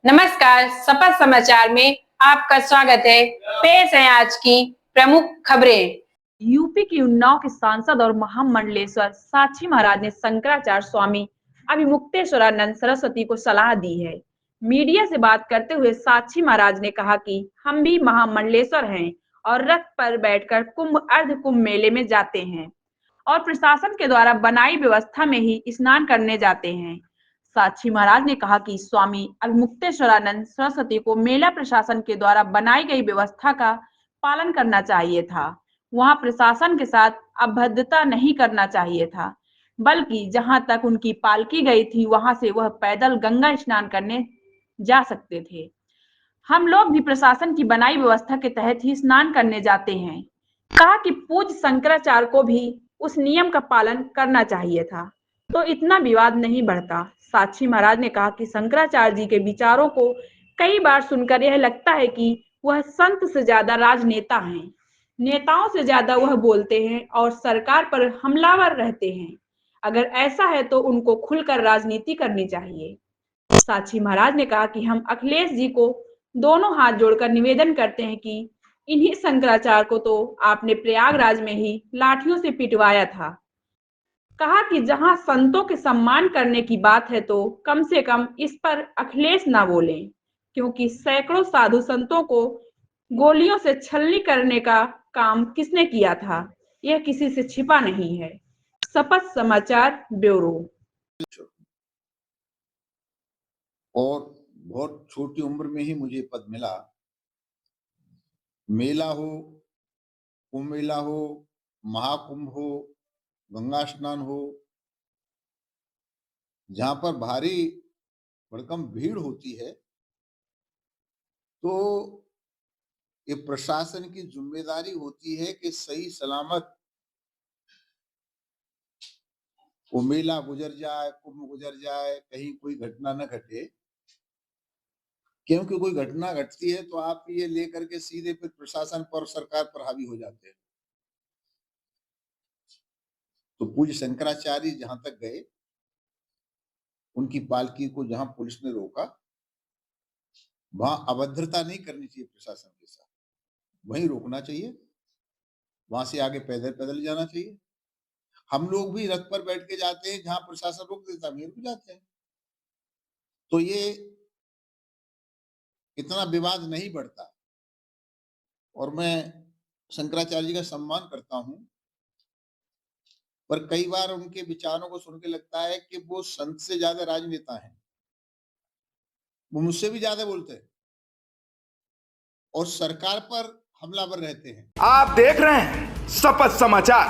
नमस्कार, शपथ समाचार में आपका स्वागत है। पेश है आज की प्रमुख खबरें। यूपी के उन्नाव के सांसद और महामंडलेश्वर साक्षी महाराज ने शंकराचार्य स्वामी अभिमुक्तेश्वरानंद सरस्वती को सलाह दी है। मीडिया से बात करते हुए साक्षी महाराज ने कहा कि हम भी महामंडलेश्वर हैं और रथ पर बैठकर कुंभ अर्ध कुंभ मेले में जाते हैं और प्रशासन के द्वारा बनाई व्यवस्था में ही स्नान करने जाते हैं। साक्षी महाराज ने कहा कि स्वामी अभिमुक्तेश्वरानंद सरस्वती को मेला प्रशासन के द्वारा बनाई गई व्यवस्था का पालन करना चाहिए था। वहां प्रशासन के साथ अभद्रता नहीं करना चाहिए था, बल्कि जहां तक उनकी पालकी गई थी वहां से वह पैदल गंगा स्नान करने जा सकते थे। हम लोग भी प्रशासन की बनाई व्यवस्था के तहत ही स्नान करने जाते हैं। कहा कि पूज्य शंकराचार्य को भी उस नियम का पालन करना चाहिए था, तो इतना विवाद नहीं बढ़ता। साक्षी महाराज ने कहा कि शंकराचार्य जी के विचारों को कई बार सुनकर यह लगता है कि वह संत से ज्यादा राजनेता हैं। नेताओं से ज्यादा वह बोलते हैं और सरकार पर हमलावर रहते हैं। अगर ऐसा है तो उनको खुलकर राजनीति करनी चाहिए। साक्षी महाराज ने कहा कि हम अखिलेश जी को दोनों हाथ जोड़कर निवेदन करते हैं कि इन्हीं शंकराचार्य को तो आपने प्रयागराज में ही लाठियों से पिटवाया था। कहा कि जहां संतों के सम्मान करने की बात है तो कम से कम इस पर अखिलेश ना बोलें, क्योंकि सैकड़ों साधु संतों को गोलियों से छलनी करने का काम किसने किया था, यह किसी से छिपा नहीं है। शपथ समाचार ब्यूरो। और बहुत छोटी उम्र में ही मुझे पद मिला। मेला हो, कुंभ मेला हो, महाकुंभ हो, गंगा स्नान हो, जहां पर भारी भड़कम भीड़ होती है, तो ये प्रशासन की जिम्मेदारी होती है कि सही सलामत वो मेला गुजर जाए, कुंभ गुजर जाए, कहीं कोई घटना न घटे। क्योंकि कोई घटना घटती है तो आप ये लेकर के सीधे फिर प्रशासन पर, सरकार पर हावी हो जाते हैं। तो पूज्य शंकराचार्य जहां तक गए, उनकी पालकी को जहां पुलिस ने रोका, वहां अभद्रता नहीं करनी चाहिए प्रशासन के साथ, वहीं रोकना चाहिए, वहां से आगे पैदल पैदल जाना चाहिए। हम लोग भी रथ पर बैठ के जाते हैं, जहां प्रशासन रोक देता है रुक जाते हैं, तो ये इतना विवाद नहीं बढ़ता। और मैं शंकराचार्य जी का सम्मान करता हूं, पर कई बार उनके विचारों को सुन के लगता है कि वो संत से ज्यादा राजनेता हैं, वो मुझसे भी ज्यादा बोलते हैं और सरकार पर हमलावर रहते हैं। आप देख रहे हैं शपथ समाचार।